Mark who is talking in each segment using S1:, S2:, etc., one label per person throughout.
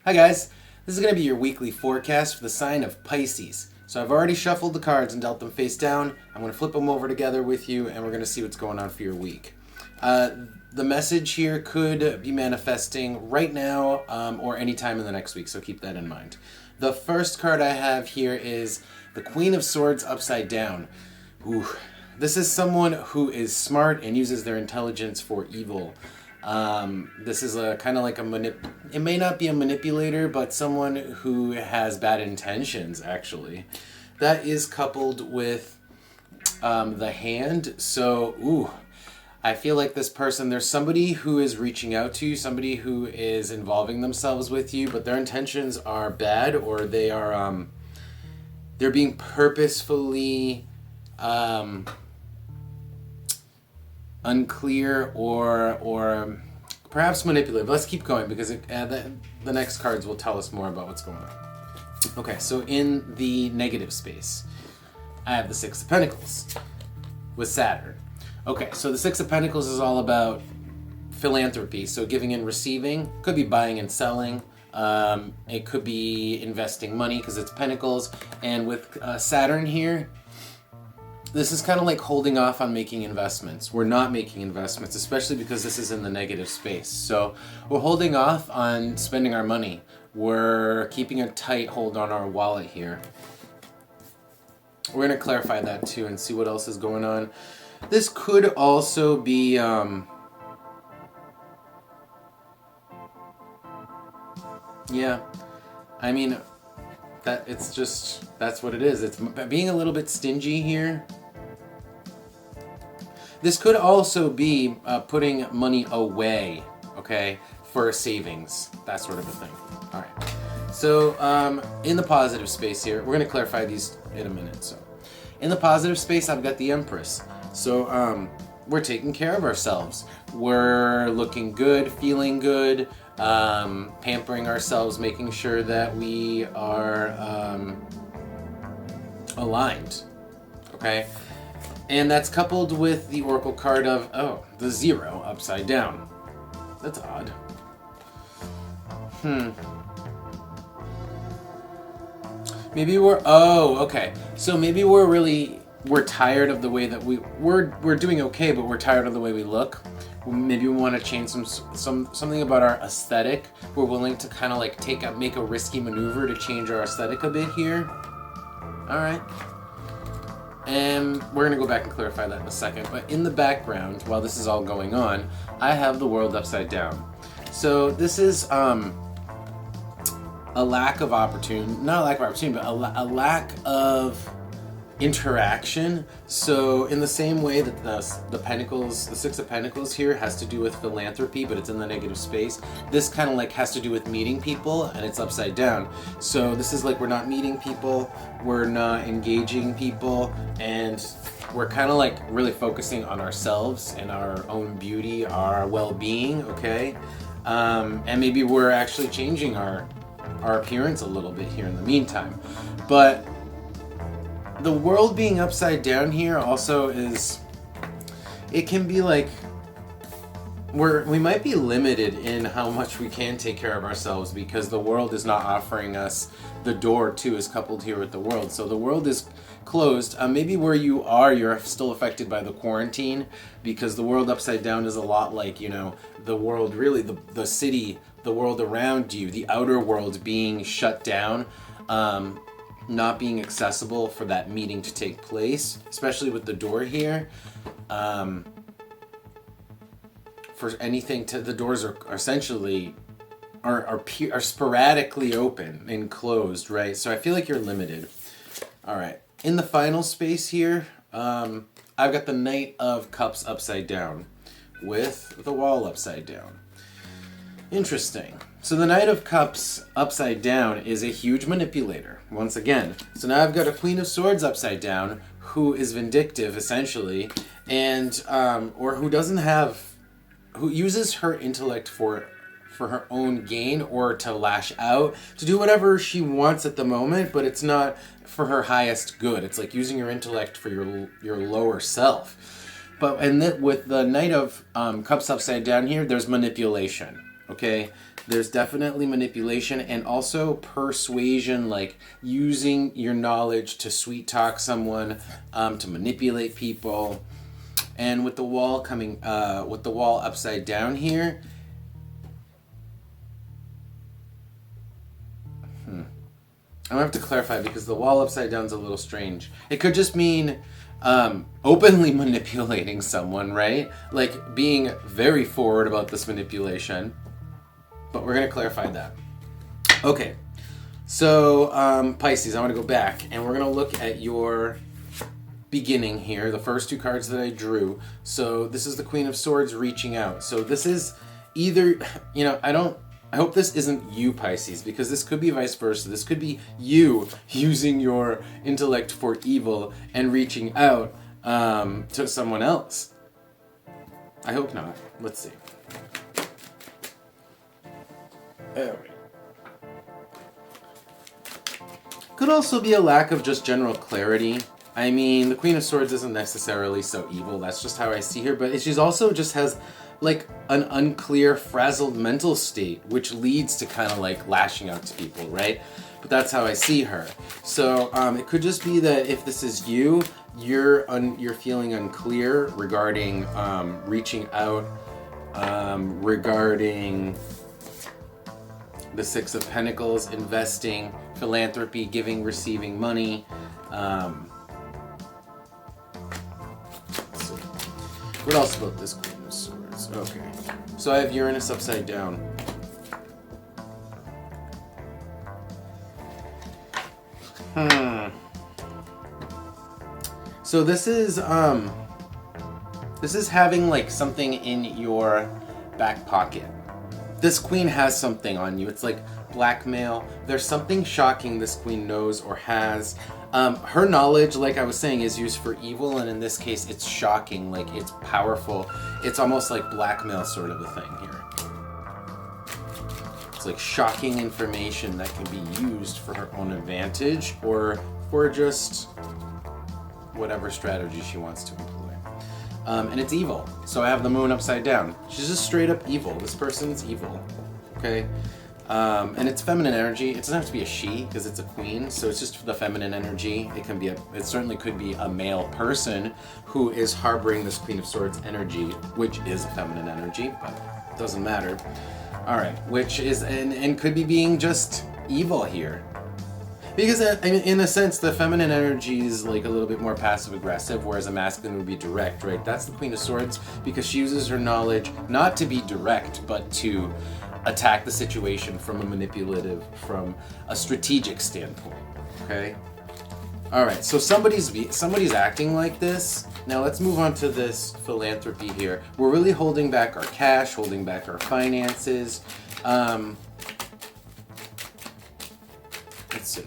S1: Hi guys, this is going to be your weekly forecast for the sign of Pisces. So I've already shuffled the cards and dealt them face down. I'm going to flip them over together with you and we're going to see what's going on for your week. The message here could be manifesting right now or anytime in the next week, so keep that in mind. The first card I have here is the Queen of Swords upside down. Ooh, this is someone who is smart and uses their intelligence for evil. This is a kind of like it may not be a manipulator, but someone who has bad intentions, actually. That is coupled with the hand. So, ooh, I feel like this person, there's somebody who is reaching out to you, somebody who is involving themselves with you, but their intentions are bad, or they are, they're being purposefully, unclear or perhaps manipulative. Let's keep going because the next cards will tell us more about what's going on. Okay, so in the negative space, I have the Six of Pentacles with Saturn. Okay, so the Six of Pentacles is all about philanthropy, so giving and receiving. Could be buying and selling. It could be investing money because it's Pentacles. And with Saturn here, this is kind of like holding off on making investments. We're not making investments, especially because this is in the negative space. So we're holding off on spending our money. We're keeping a tight hold on our wallet here. We're going to clarify that too and see what else is going on. This could also be yeah, I mean, that's what it is. It's being a little bit stingy here. This could also be putting money away, okay, for savings, that sort of a thing. All right. So in the positive space here, we're going to clarify these in a minute. So in the positive space, I've got the Empress. So we're taking care of ourselves. We're looking good, feeling good, pampering ourselves, making sure that we are aligned, okay? And that's coupled with the Oracle card of, the Zero upside down. That's odd. Maybe okay. So maybe we're tired of the way that we're doing okay, but we're tired of the way we look. Maybe we want to change something about our aesthetic. We're willing to kind of like make a risky maneuver to change our aesthetic a bit here. All right. And we're going to go back and clarify that in a second. But in the background, while this is all going on, I have the World upside down. So this is a lack of opportunity, not a lack of opportunity, but a lack of interaction. So in the same way that the Pentacles, the Six of Pentacles here has to do with philanthropy, but it's in the negative space, this kind of like has to do with meeting people, and it's upside down. So this is like we're not meeting people, we're not engaging people, and we're kind of like really focusing on ourselves and our own beauty, our well-being, okay? And maybe we're actually changing our appearance a little bit here in the meantime. But the World being upside down here also it can be like we might be limited in how much we can take care of ourselves because the World is not offering us. The door too is coupled here with the World. So the World is closed. Maybe where you are, you're still affected by the quarantine because the World upside down is a lot like, the world, really the city, the world around you, the outer world being shut down. Not being accessible for that meeting to take place, especially with the door here. For anything the doors are essentially are sporadically open and closed, right? So I feel like you're limited. All right. In the final space here, I've got the Knight of Cups upside down with the Wall upside down. Interesting. So the Knight of Cups upside down is a huge manipulator, once again. So now I've got a Queen of Swords upside down who is vindictive, essentially, and or who uses her intellect for her own gain or to lash out, to do whatever she wants at the moment, but it's not for her highest good. It's like using your intellect for your lower self. But with the Knight of Cups upside down here, there's manipulation. Okay, There's definitely manipulation and also persuasion, like using your knowledge to sweet talk someone, to manipulate people. And with the wall coming, with the wall upside down here, I'm gonna have to clarify because the wall upside down is a little strange. It could just mean openly manipulating someone, right? Like being very forward about this manipulation. But we're gonna clarify that. Okay, so Pisces, I want to go back and we're gonna look at your beginning here, the first two cards that I drew. So this is the Queen of Swords reaching out. So this is either, you know, I hope this isn't you, Pisces, because this could be vice versa. This could be you using your intellect for evil and reaching out to someone else. I hope not. Let's see. Alright. Could also be a lack of just general clarity. I mean, the Queen of Swords isn't necessarily so evil. That's just how I see her. But she's also just has like an unclear, frazzled mental state, which leads to kind of like lashing out to people, right? But that's how I see her. So it could just be that if this is you, you're feeling unclear regarding reaching out, regarding the Six of Pentacles, investing, philanthropy, giving, receiving money. What else about this Queen of Swords? Okay. So I have Uranus upside down. So this is having like something in your back pocket. This queen has something on you. It's like blackmail. There's something shocking this queen knows or has. Her knowledge, like I was saying, is used for evil, and in this case, it's shocking, like it's powerful. It's almost like blackmail sort of a thing here. It's like shocking information that can be used for her own advantage or for just whatever strategy she wants to employ. And it's evil. So I have the moon upside down. She's just straight up evil. This person's evil. Okay? And it's feminine energy. It doesn't have to be a she because it's a queen, so it's just the feminine energy. It certainly could be a male person who is harboring this Queen of Swords energy, which is a feminine energy, but it doesn't matter. All right, which is and could be being just evil here. Because in a sense, the feminine energy is like a little bit more passive-aggressive, whereas a masculine would be direct, right? That's the Queen of Swords because she uses her knowledge not to be direct, but to attack the situation from a strategic standpoint, okay? All right, so somebody's acting like this. Now let's move on to this philanthropy here. We're really holding back our cash, holding back our finances. Let's see.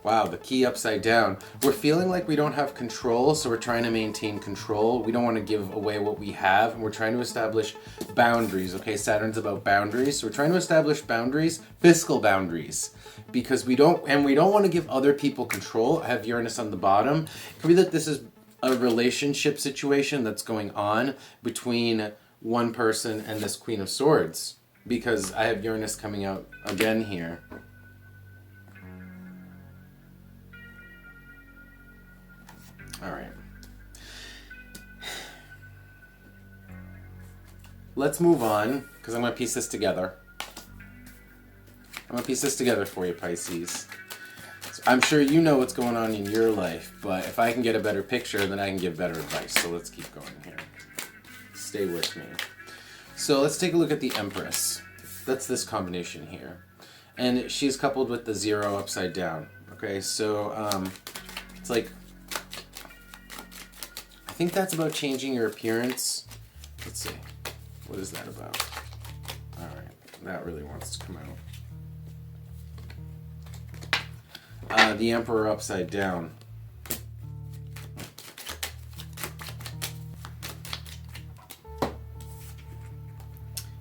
S1: Wow, the key upside down. We're feeling like we don't have control, so we're trying to maintain control. We don't want to give away what we have, and we're trying to establish boundaries, okay? Saturn's about boundaries, so we're trying to establish boundaries, fiscal boundaries, because we don't want to give other people control. I have Uranus on the bottom. It could be that this is a relationship situation that's going on between one person and this Queen of Swords, because I have Uranus coming out again here. All right. Let's move on, because I'm going to piece this together. I'm going to piece this together for you, Pisces. So I'm sure you know what's going on in your life, but if I can get a better picture, then I can give better advice. So let's keep going here. Stay with me. So let's take a look at the Empress. That's this combination here. And she's coupled with the 0 upside down. Okay, so it's like, I think that's about changing your appearance. Let's see. What is that about? All right. That really wants to come out. The Emperor upside down.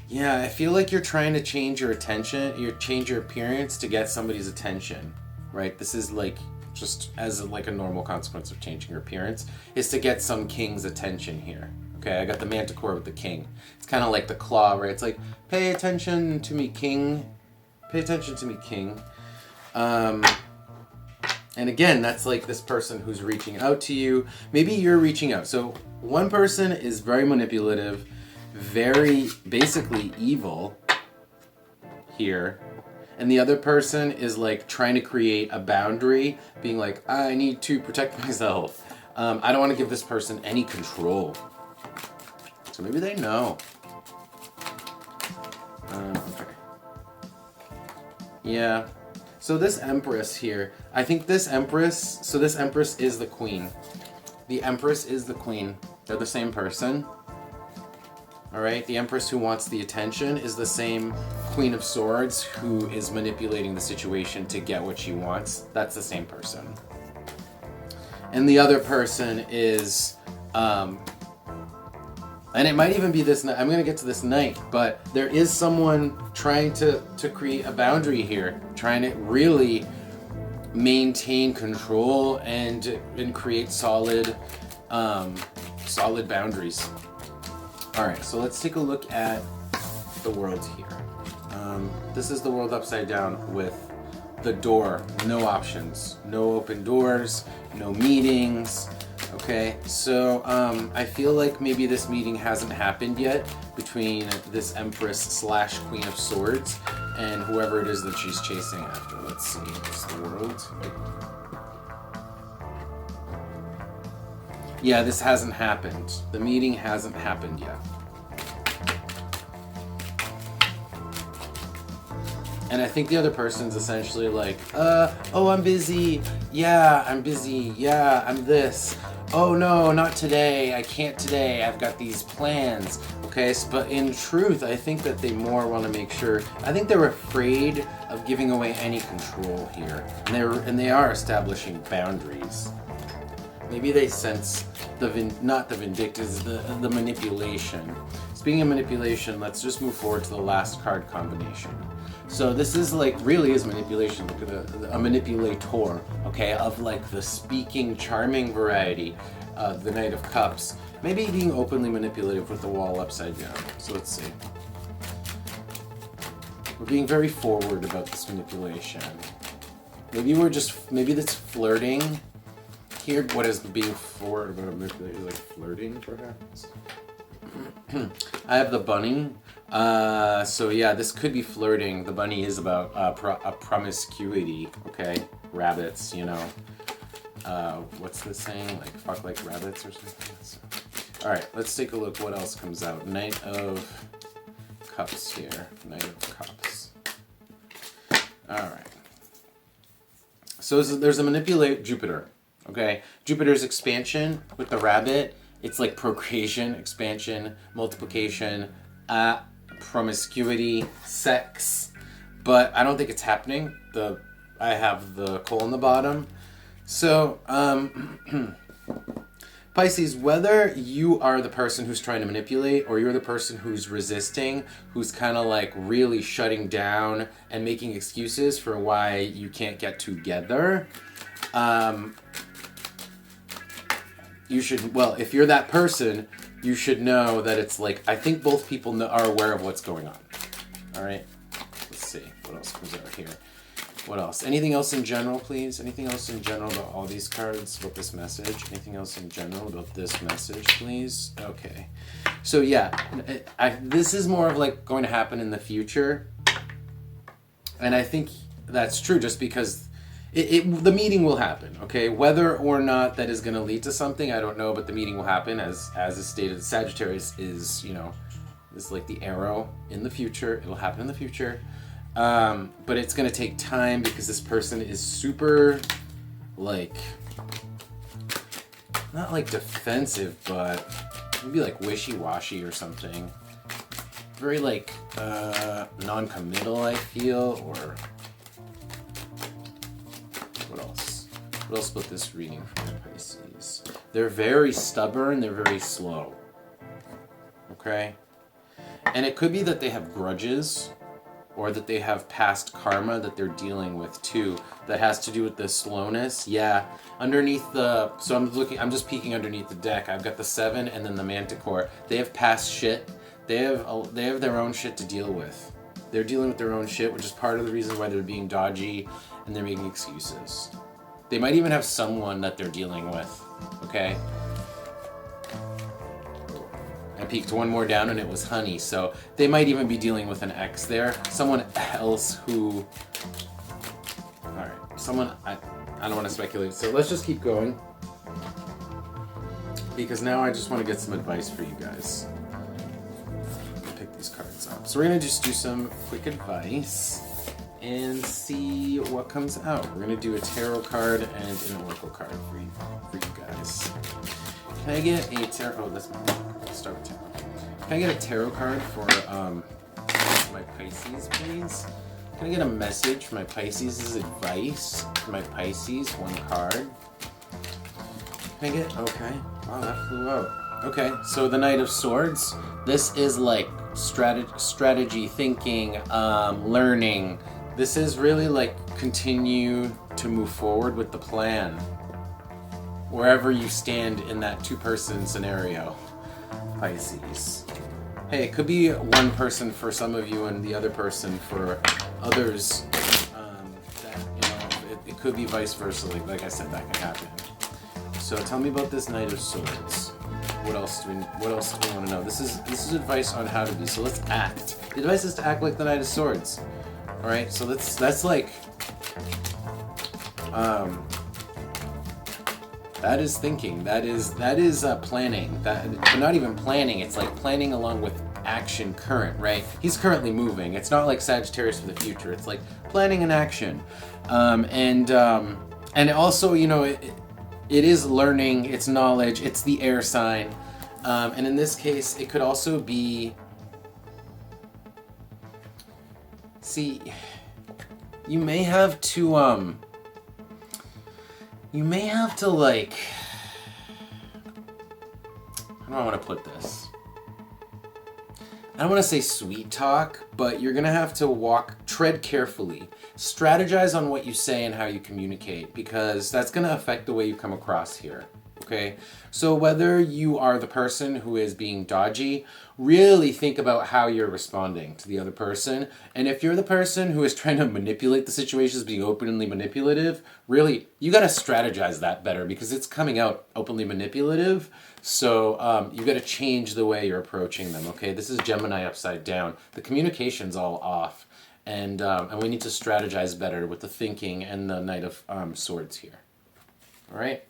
S1: Yeah, I feel like you're trying to change your change your appearance to get somebody's attention, right? This is like just as like a normal consequence of changing your appearance is to get some king's attention here, Okay, I got the manticore with the king. It's kind of like the claw, right? It's like, pay attention to me, king. Pay attention to me, king. And again, that's like this person who's reaching out to you. Maybe you're reaching out. So one person is very manipulative, very basically evil here. And the other person is like trying to create a boundary, being like, I need to protect myself. I don't want to give this person any control. So maybe they know. Okay. Yeah. So this Empress here, I think this Empress, so this Empress is the Queen. The Empress is the Queen. They're the same person. All right, the Empress who wants the attention is the same Queen of Swords who is manipulating the situation to get what she wants. That's the same person. And the other person is, and it might even be this night. I'm going to get to this night, but there is someone trying to create a boundary here, trying to really maintain control and create solid boundaries. All right, so let's take a look at the world here. This is the world upside down with the door, no options, no open doors, no meetings. Okay, so I feel like maybe this meeting hasn't happened yet between this Empress / Queen of Swords and whoever it is that she's chasing after. Let's see, it's the world. Yeah, this hasn't happened. The meeting hasn't happened yet. And I think the other person's essentially like, oh, I'm busy. Yeah, I'm busy. Yeah, I'm this. Oh no, not today. I can't today. I've got these plans. Okay, but in truth, I think that they more want to make sure. I think they're afraid of giving away any control here, and they are establishing boundaries. Maybe they sense not the vindictiveness, the manipulation. Speaking of manipulation, let's just move forward to the last card combination. So this is like really is manipulation. Look at a manipulator, okay, of like the speaking, charming variety, the Knight of Cups. Maybe being openly manipulative with the wall upside down. So let's see. We're being very forward about this manipulation. Maybe that's flirting. Here, what is being forward about manipulation? Like flirting, perhaps? I have the bunny. So yeah, this could be flirting. The bunny is about a promiscuity, okay? Rabbits, you know. What's this saying? Like, fuck like rabbits or something? So, all right, let's take a look what else comes out. Knight of Cups here. Knight of Cups. All right. So there's a manipulate Jupiter. Okay, Jupiter's expansion with the rabbit, it's like procreation, expansion, multiplication, promiscuity, sex, but I don't think it's happening. I have the coal in the bottom. So, Pisces, whether you are the person who's trying to manipulate or you're the person who's resisting, who's kind of like really shutting down and making excuses for why you can't get together, you should, well, if you're that person, you should know that it's like, I think both people are aware of what's going on. All right, let's see what else comes out here. What else? Anything else in general, please? Anything else in general about all these cards, about this message? Anything else in general about this message, please? Okay. So yeah, this is more of like going to happen in the future. And I think that's true just because the meeting will happen, okay? Whether or not that is going to lead to something, I don't know, but the meeting will happen as is stated. Sagittarius is, you know, is like the arrow in the future. It'll happen in the future. But it's going to take time because this person is super, like, not like defensive, but maybe like wishy-washy or something. Very like non-committal, I feel, or what else? What else about this reading from the Pisces? They're very stubborn, they're very slow. Okay? And it could be that they have grudges. or that they have past karma that they're dealing with too. That has to do with the slowness. Yeah, underneath the, so I'm just peeking underneath the deck. I've got the 7 and then the Manticore. They have past shit. They have their own shit to deal with. They're dealing with their own shit, which is part of the reason why they're being dodgy and they're making excuses. They might even have someone that they're dealing with, okay? I peeked one more down and it was honey, so they might even be dealing with an ex there. Someone else who... Alright, someone... I don't want to speculate, so let's just keep going. Because now I just want to get some advice for you guys. Pick these cards up. So we're going to just do some quick advice and see what comes out. We're going to do a tarot card and an oracle card for you guys. Can I get a tarot? Oh, that's my let's start with tarot. Can I get a tarot card for my Pisces, please? Can I get a message for my Pisces' advice for my Pisces? One card. Can I get? Okay. Wow, that flew out. Okay, so the Knight of Swords. This is like strategy, thinking, learning. This is really like continue to move forward with the plan. Wherever you stand in that two-person scenario, Pisces. Hey, it could be one person for some of you and the other person for others. That, you know, it could be vice versa. Like I said, that can happen. So tell me about this Knight of Swords. What else do we want to know? This is advice on how to be. So let's act. The advice is to act like the Knight of Swords. All right. So that's like that is thinking. That is planning. But not even planning. It's like planning along with action current, right? He's currently moving. It's not like Sagittarius for the future. It's like planning and action. And also, you know, it is learning, it's knowledge, it's the air sign. And in this case, it could also be... See, you may have to, like... How do I want to put this? I don't want to say sweet talk, but you're going to have to tread carefully. Strategize on what you say and how you communicate, because that's going to affect the way you come across here, okay? So whether you are the person who is being dodgy, really think about how you're responding to the other person. And if you're the person who is trying to manipulate the situation, being openly manipulative, really, you got to strategize that better, because it's coming out openly manipulative. So you got to change the way you're approaching them, okay? This is Gemini upside down. The communication's all off. And we need to strategize better with the thinking and the Knight of Swords here. All right.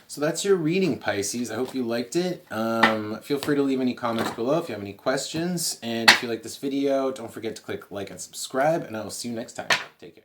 S1: So that's your reading, Pisces. I hope you liked it. Feel free to leave any comments below if you have any questions. And if you like this video, don't forget to click like and subscribe. And I will see you next time. Take care.